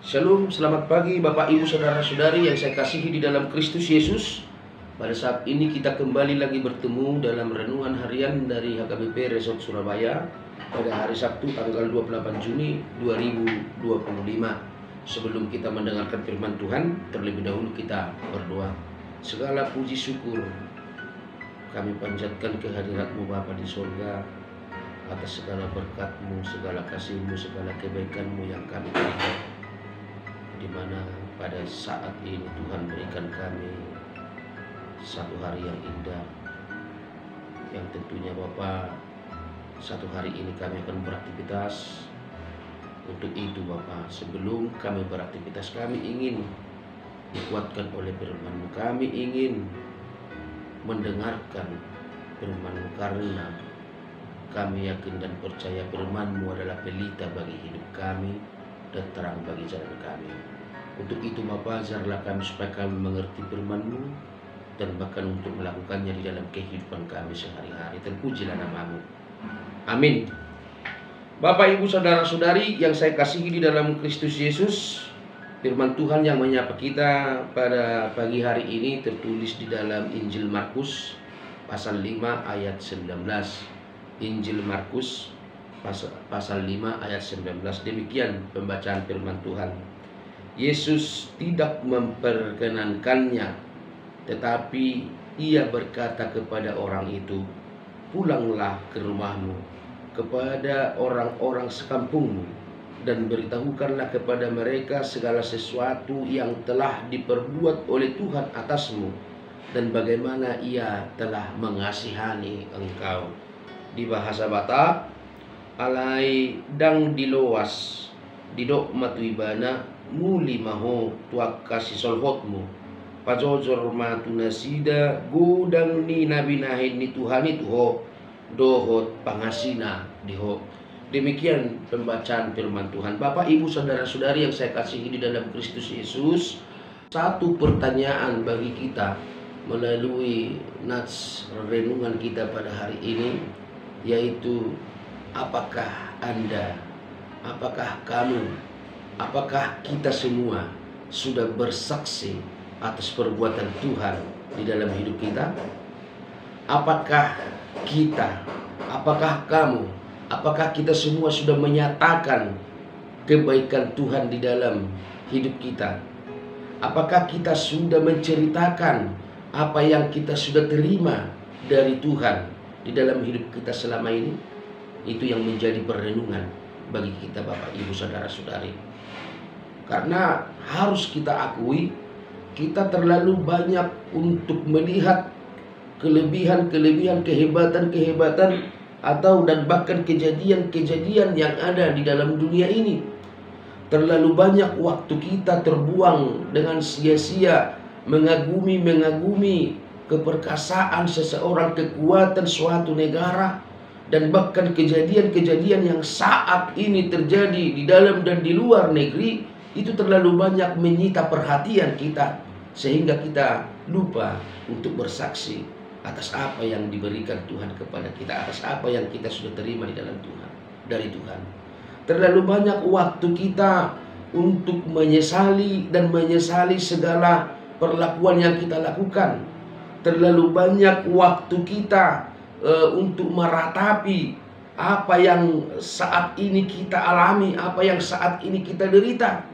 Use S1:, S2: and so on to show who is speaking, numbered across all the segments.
S1: Shalom, selamat pagi Bapak Ibu Saudara-saudari yang saya kasihi di dalam Kristus Yesus. Pada saat ini kita kembali lagi bertemu dalam renungan harian dari HKBP Resort Surabaya pada hari Sabtu tanggal 28 Juni 2025. Sebelum kita mendengarkan firman Tuhan, terlebih dahulu kita berdoa. Segala puji syukur kami panjatkan kehadirat-Mu Bapa di surga atas segala berkat-Mu, segala kasih-Mu, segala kebaikan-Mu yang kami terima, di mana pada saat ini Tuhan berikan kami satu hari yang indah, yang tentunya Bapa, satu hari ini kami akan beraktivitas. Untuk itu Bapa, sebelum kami beraktivitas, kami ingin dikuatkan oleh firman-Mu. Kami ingin mendengarkan firman-Mu karena kami yakin dan percaya firman-Mu adalah pelita bagi hidup kami dan terang bagi jalan kami. Untuk itu Bapa, ajarlah kami supaya kami mengerti firman-Mu dan bahkan untuk melakukannya di dalam kehidupan kami sehari-hari. Terpujilah nama-Mu. Amin. Bapak, Ibu, Saudara-saudari yang saya kasihi di dalam Kristus Yesus, firman Tuhan yang menyapa kita pada pagi hari ini tertulis di dalam Injil Markus pasal 5 ayat 19. Injil Markus pasal 5 ayat 19. Demikian pembacaan firman Tuhan. Yesus tidak memperkenankannya, tetapi ia berkata kepada orang itu, "Pulanglah ke rumahmu, kepada orang-orang sekampungmu, dan beritahukanlah kepada mereka segala sesuatu yang telah diperbuat oleh Tuhan atasmu, dan bagaimana ia telah mengasihani engkau." Di bahasa Batak, alai dang diloas didok matuibana muli maho tuak kasih solhotmu pajojor matu nasida gudang ni nabinahin ni Tuhan itu ho dohot pangasina diho. Demikian pembacaan firman Tuhan. Bapak, Ibu, Saudara-saudari yang saya kasihi di dalam Kristus Yesus, satu pertanyaan bagi kita melalui nats renungan kita pada hari ini, yaitu apakah Anda, apakah kamu, apakah kita semua sudah bersaksi atas perbuatan Tuhan di dalam hidup kita? Apakah kita, apakah kamu, apakah kita semua sudah menyatakan kebaikan Tuhan di dalam hidup kita? Apakah kita sudah menceritakan apa yang kita sudah terima dari Tuhan di dalam hidup kita selama ini? Itu yang menjadi perenungan bagi kita Bapak, Ibu, Saudara-saudari. Karena harus kita akui, kita terlalu banyak untuk melihat kelebihan-kelebihan, kehebatan-kehebatan, atau dan bahkan kejadian-kejadian yang ada di dalam dunia ini. Terlalu banyak waktu kita terbuang dengan sia-sia mengagumi keperkasaan seseorang, kekuatan suatu negara, dan bahkan kejadian-kejadian yang saat ini terjadi di dalam dan di luar negeri. Itu terlalu banyak menyita perhatian kita, sehingga kita lupa untuk bersaksi atas apa yang diberikan Tuhan kepada kita, atas apa yang kita sudah terima di dalam Tuhan, dari Tuhan. Terlalu banyak waktu kita untuk menyesali segala perlakuan yang kita lakukan. Terlalu banyak waktu kita untuk meratapi apa yang saat ini kita alami, apa yang saat ini kita derita.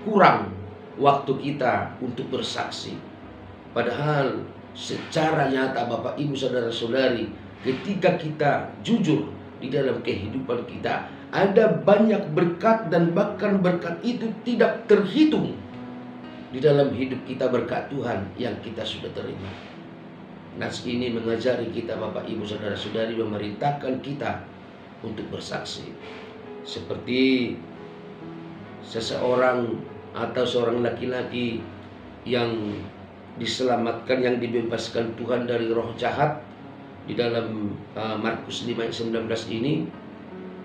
S1: Kurang waktu kita untuk bersaksi. Padahal secara nyata Bapak, Ibu, Saudara-saudari, ketika kita jujur di dalam kehidupan kita, ada banyak berkat, dan bahkan berkat itu tidak terhitung di dalam hidup kita, berkat Tuhan yang kita sudah terima. Nas ini mengajari kita Bapak, Ibu, Saudara-saudari, memerintahkan kita untuk bersaksi. Seperti seseorang atau seorang laki-laki yang diselamatkan, yang dibebaskan Tuhan dari roh jahat di dalam Markus 5 ayat 19 ini,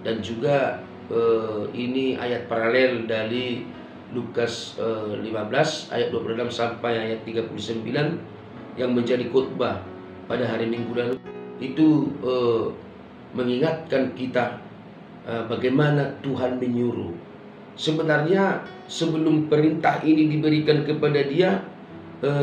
S1: dan juga ini ayat paralel dari Lukas 15 ayat 26 sampai ayat 39 yang menjadi khotbah pada hari Minggu lalu. Itu mengingatkan kita bagaimana Tuhan menyuruh Sebenarnya sebelum perintah ini diberikan kepada dia,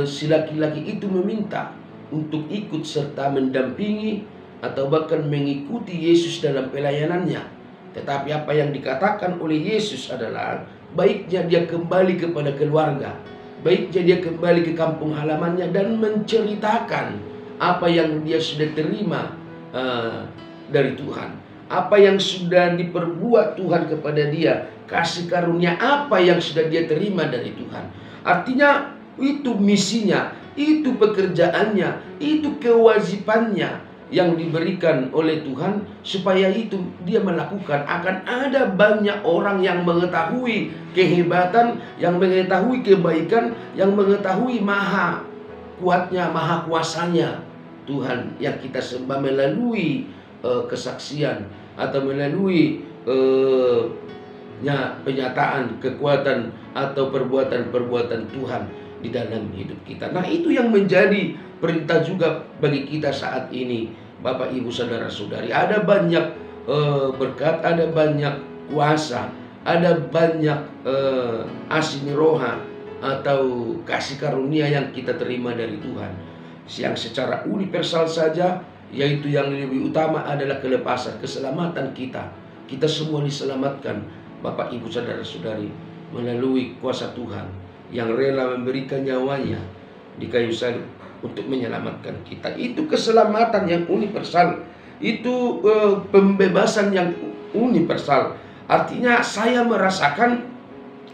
S1: si laki-laki itu meminta untuk ikut serta mendampingi atau bahkan mengikuti Yesus dalam pelayanannya. Tetapi apa yang dikatakan oleh Yesus adalah baiknya dia kembali kepada keluarga, baiknya dia kembali ke kampung halamannya dan menceritakan apa yang dia sudah terima dari Tuhan, apa yang sudah diperbuat Tuhan kepada dia, kasih karunia apa yang sudah dia terima dari Tuhan. Artinya itu misinya, itu pekerjaannya, itu kewajibannya yang diberikan oleh Tuhan, supaya itu dia melakukan. Akan ada banyak orang yang mengetahui kehebatan, yang mengetahui kebaikan, yang mengetahui maha kuatnya, maha kuasanya Tuhan yang kita sembah melalui kesaksian atau melalui penyataan kekuatan atau perbuatan-perbuatan Tuhan di dalam hidup kita. Nah, itu yang menjadi perintah juga bagi kita saat ini, Bapak Ibu saudara-saudari. Ada banyak berkat, ada banyak kuasa, ada banyak asiniroha atau kasih karunia yang kita terima dari Tuhan. Yang secara universal saja, yaitu yang lebih utama adalah kelepasan, keselamatan kita. Kita semua diselamatkan, Bapak Ibu saudara-saudari, melalui kuasa Tuhan yang rela memberikan nyawanya di kayu salib untuk menyelamatkan kita. Itu keselamatan yang universal, itu pembebasan yang universal. Artinya saya merasakan,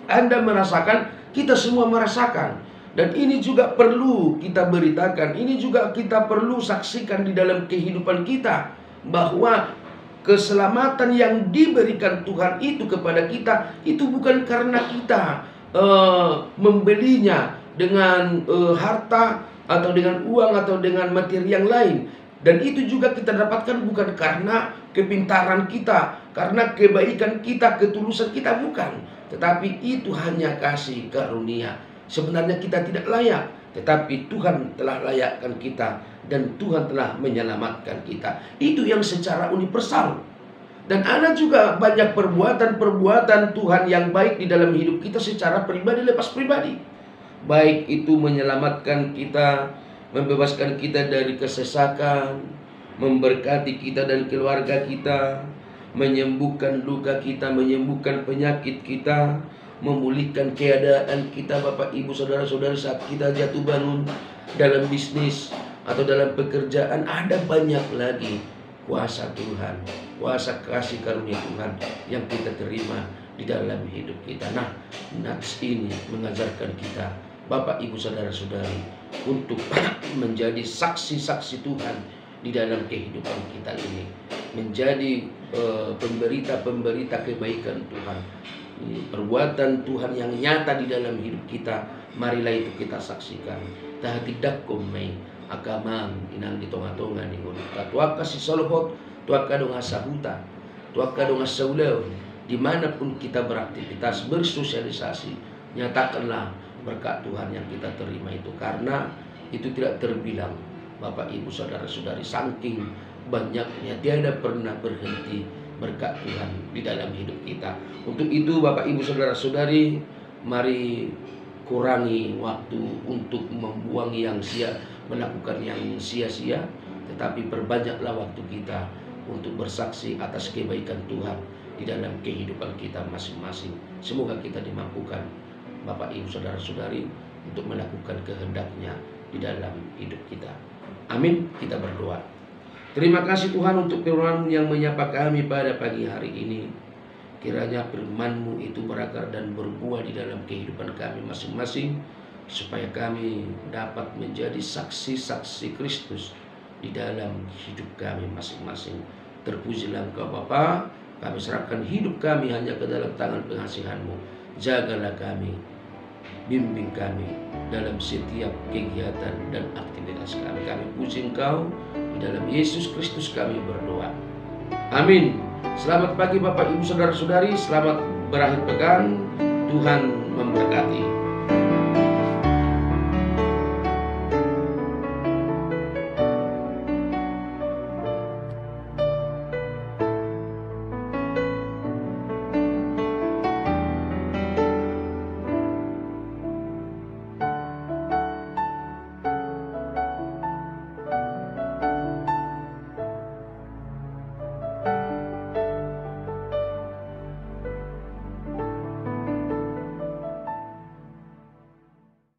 S1: Anda merasakan, kita semua merasakan. Dan ini juga perlu kita beritakan, ini juga kita perlu saksikan di dalam kehidupan kita, bahwa keselamatan yang diberikan Tuhan itu kepada kita, itu bukan karena kita membelinya dengan harta atau dengan uang atau dengan materi yang lain. Dan itu juga kita dapatkan bukan karena kepintaran kita, karena kebaikan kita, ketulusan kita, bukan. Tetapi itu hanya kasih karunia. Sebenarnya kita tidak layak, tetapi Tuhan telah layakkan kita, dan Tuhan telah menyelamatkan kita. Itu yang secara universal. Dan ada juga banyak perbuatan-perbuatan Tuhan yang baik di dalam hidup kita secara pribadi lepas pribadi. Baik itu menyelamatkan kita, membebaskan kita dari kesesakan, memberkati kita dan keluarga kita, menyembuhkan luka kita, menyembuhkan penyakit kita, memulihkan keadaan kita, Bapak Ibu saudara-saudari, saat kita jatuh bangun dalam bisnis atau dalam pekerjaan. Ada banyak lagi kuasa Tuhan, kuasa kasih karunia Tuhan yang kita terima di dalam hidup kita. Nah, nats ini mengajarkan kita, Bapak Ibu saudara-saudari, untuk menjadi saksi-saksi Tuhan di dalam kehidupan kita ini, menjadi pemberita-pemberita kebaikan Tuhan, perbuatan Tuhan yang nyata di dalam hidup kita. Marilah itu kita saksikan. Tahatidakum may akamang inang di tonga-tonga ni nguluta tuaka si solohot, tuaka dong asahuta, tuaka dong asaulew. Dimanapun kita beraktivitas, bersosialisasi, nyatakanlah berkat Tuhan yang kita terima itu, karena itu tidak terbilang, Bapak Ibu saudara-saudari. Saking banyaknya, tiada pernah berhenti berkat Tuhan di dalam hidup kita. Untuk itu, Bapak Ibu saudara-saudari, mari kurangi waktu untuk membuang yang melakukan yang sia-sia, tetapi perbanyaklah waktu kita untuk bersaksi atas kebaikan Tuhan di dalam kehidupan kita masing-masing. Semoga kita dimampukan, Bapak Ibu saudara-saudari, untuk melakukan kehendak-Nya di dalam hidup kita. Amin. Kita berdoa. Terima kasih Tuhan untuk firman-Mu yang menyapa kami pada pagi hari ini. Kiranya firman-Mu itu berakar dan berbuah di dalam kehidupan kami masing-masing, supaya kami dapat menjadi saksi-saksi Kristus di dalam hidup kami masing-masing. Terpujilah Engkau Bapa. Kami serahkan hidup kami hanya ke dalam tangan pengasihan-Mu. Jagalah kami, bimbing kami dalam setiap kegiatan dan aktivitas kami. Kami puji Engkau, di dalam Yesus Kristus kami berdoa. Amin. Selamat pagi Bapak Ibu saudara-saudari, selamat berakhir pekan. Tuhan memberkati.